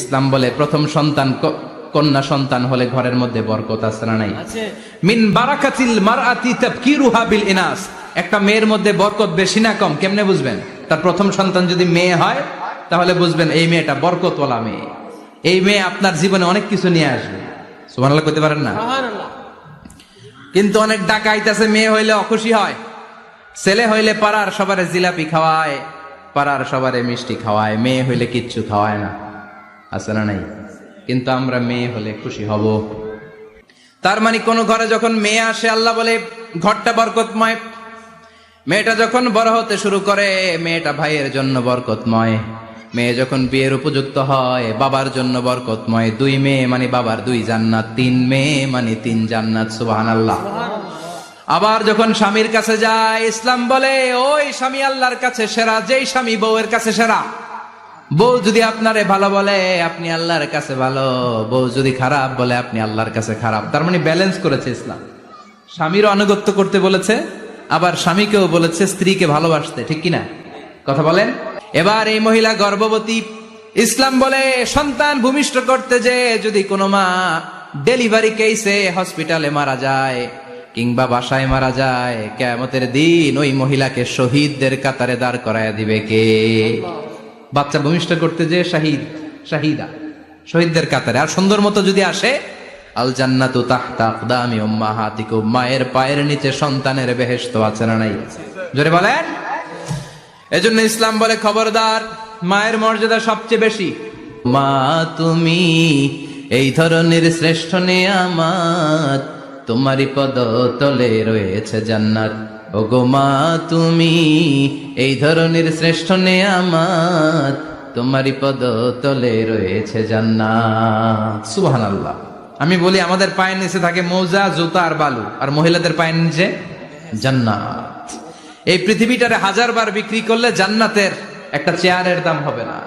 ইসলাম বলে প্রথম সন্তান কন্যা সন্তান হলে ঘরের মধ্যে বরকত আছে না নাই? মিন বারাকাতিল মারআতি তাবকিরুহা বিল ইনাস। একটা মেয়ের মধ্যে বরকত বেশি না কম কেমনে বুঝবেন? তার প্রথম সন্তান যদি মেয়ে হয় তাহলে বুঝবেন এই মেয়েটা বরকতওয়ালা মেয়ে। এই মেয়ে আপনার জীবনে অনেক কিছু নিয়ে আসবে। সুবহানাল্লাহ কইতে পারেন না? কিন্তু অনেক ডাকাইত আছে, মেয়ে হইলে অখুশি হয়, ছেলে হইলে পাড়ার সবারে জিলাপি খাওয়ায়, পাড়ার সবারে মিষ্টি খাওয়ায়, মেয়ে হইলে কিচ্ছু খাওয়ায় না, আছে না নাই? কিন্তু আমরা মেয়ে হলে খুশি হব। তার মানে কোন ঘরে যখন মেয়ে আসে আল্লাহ বলে ঘরটা বরকতময়। মেয়েটা যখন বড় হতে শুরু করে মেয়েটা ভাইয়ের জন্য বরকতময়। মেয়ে যখন বিয়ের উপযুক্ত হয় বাবার জন্য বরকতময়। 2 মেয়ে মানে বাবার 2 জান্নাত, 3 মেয়ে মানে 3 জান্নাত। সুবহানাল্লাহ। আবার যখন স্বামীর কাছে যায় ইসলাম বলে ওই স্বামী আল্লাহর কাছে সেরা, যেই স্বামী বউয়ের কাছে সেরা। বউ যদি আপনারে ভালো বলে আপনি আল্লাহর কাছে ভালো, বউ যদি খারাপ বলে আপনি আল্লাহর কাছে খারাপ। তার মানে ব্যালেন্স করেছে ইসলাম। স্বামীরও আনুগত্য করতে বলেছে, আবার স্বামীকেও বলেছে স্ত্রীকে ভালোবাসতে, ঠিক কিনা? কথা বলেন। এবার এই মহিলা গর্ভবতী, ইসলাম বলে সন্তান ভূমিষ্ঠ করতে যে যদি কোনো মা ডেলিভারি কেসে হসপিটালে মারা যায় কিংবা বাসায় মারা যায়, কিয়ামতের দিন ওই মহিলাকে শহীদদের কাতারে দাঁড় করায় দিবে কে? বাচ্চা ভূমিষ্ঠ করতে যে শাহিদা, শহীদদের কাতারে। আর সুন্দর মতো যদি আসে, আল জান্নাতু তাহতা আকদামি উম্মাহাতিকুম, মায়ের পায়ের নিচে সন্তানের বেহেশত আছে না নাই? জোরে বলেন। এজন্য ইসলাম বলে খবরদার, মায়ের মর্যাদা সবচেয়ে বেশি। মা তুমি এই ধরনের শ্রেষ্ঠ নিয়ামত, তোমারই পদ তলে রয়েছে জান্নাত। ওগো মা তুমি এই ধরনের শ্রেষ্ঠ নিয়ামত, তোমারই পদ তলে রয়েছে জান্নাত। সুবহানাল্লাহ। আমি বলি আমাদের পায়ের নিচে থাকে মৌজা, জুতা আর বালু, আর মহিলাদের পায়ের নিচে জান্নাত। এই পৃথিবীটারে 1000 বার বিক্রি করলে জান্নাতের একটা চেয়ারের দাম হবে না।